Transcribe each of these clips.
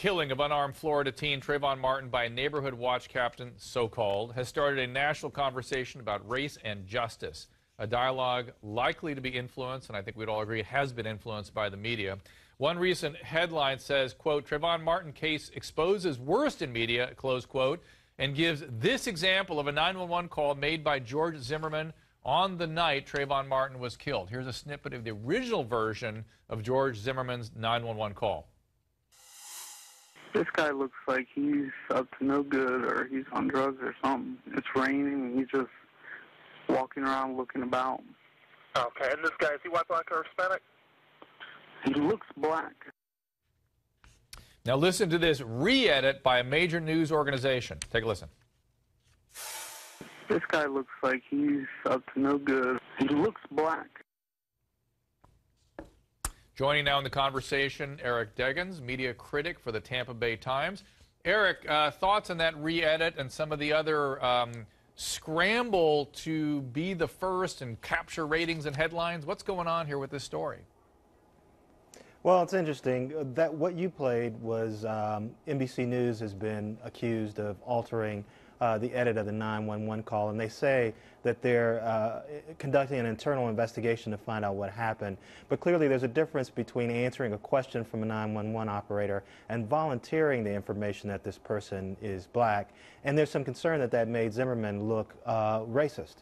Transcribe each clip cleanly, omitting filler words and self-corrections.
killing of unarmed Florida teen Trayvon Martin by a neighborhood watch captain, so-called, has started a national conversation about race and justice. A dialogue likely to be influenced, and I think we'd all agree it has been influenced by the media. One recent headline says, quote, Trayvon Martin case exposes worst in media, close quote, and gives this example of a 911 call made by George Zimmerman on the night Trayvon Martin was killed. Here's a snippet of the original version of George Zimmerman's 911 call. This guy looks like he's up to no good, or he's on drugs or something. It's raining and he's just walking around looking about. Okay, and this guy, is he white, black, or Hispanic? He looks black. Now listen to this re-edit by a major news organization. Take a listen. This guy looks like he's up to no good. He looks black. Joining now in the conversation, Eric Deggans, media critic for the Tampa Bay Times. Eric, thoughts on that re-edit and some of the other scramble to be the first and capture ratings and headlines? What's going on here with this story? Well, it's interesting that what you played was NBC News has been accused of altering the edit of the 911 call, and they say that they're conducting an internal investigation to find out what happened. But clearly there's a difference between answering a question from a 911 operator and volunteering the information that this person is black. And there's some concern that that made Zimmerman look racist.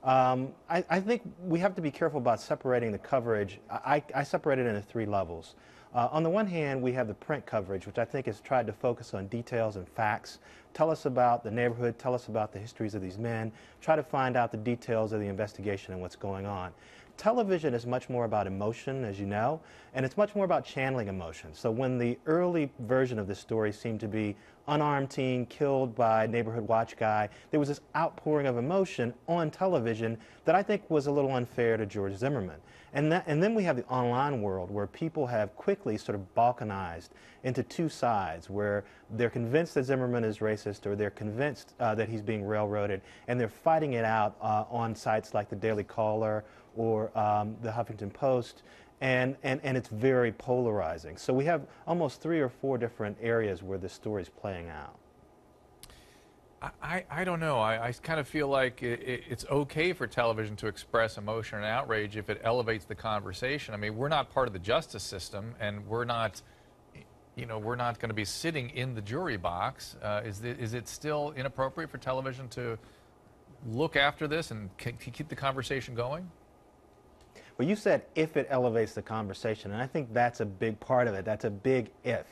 I think we have to be careful about separating the coverage. I separate it into three levels. On the one hand, we have the print coverage, which I think has tried to focus on details and facts. Tell us about the neighborhood, tell us about the histories of these men, try to find out the details of the investigation and what's going on. Television is much more about emotion, as you know, and it's much more about channeling emotion. So when the early version of this story seemed to be unarmed teen killed by neighborhood watch guy, there was this outpouring of emotion on television that I think was a little unfair to George Zimmerman. And then we have the online world where people have quickly sort of balkanized into two sides, where they're convinced that Zimmerman is racist, or they're convinced that he's being railroaded, and they're fighting it out on sites like the Daily Caller or the Huffington Post, and it's very polarizing. So we have almost 3 or 4 different areas where this story is playing out. I don't know. I kind of feel like it's okay for television to express emotion and outrage if it elevates the conversation. I mean, we're not part of the justice system, and we're not, we're not going to be sitting in the jury box. Is it still inappropriate for television to look after this and keep the conversation going? Well, you said if it elevates the conversation, and I think that's a big part of it. That's a big if.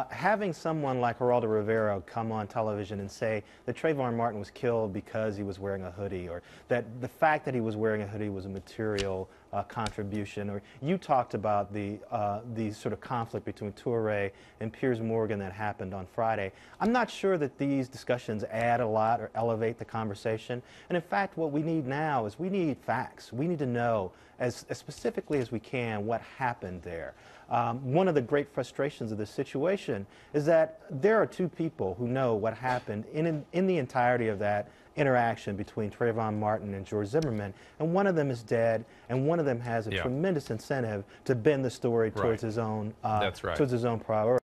Having someone like Geraldo Rivera come on television and say that Trayvon Martin was killed because he was wearing a hoodie, or that the fact that he was wearing a hoodie was a material contribution, or you talked about the sort of conflict between Toure and Piers Morgan that happened on Friday. I'm not sure that these discussions add a lot or elevate the conversation. And in fact, what we need now is we need facts. We need to know as specifically as we can what happened there. One of the great frustrations of this situation is that there are 2 people who know what happened in the entirety of that interaction between Trayvon Martin and George Zimmerman, and one of them is dead, and one of them has a tremendous incentive to bend the story towards his own towards his own priority.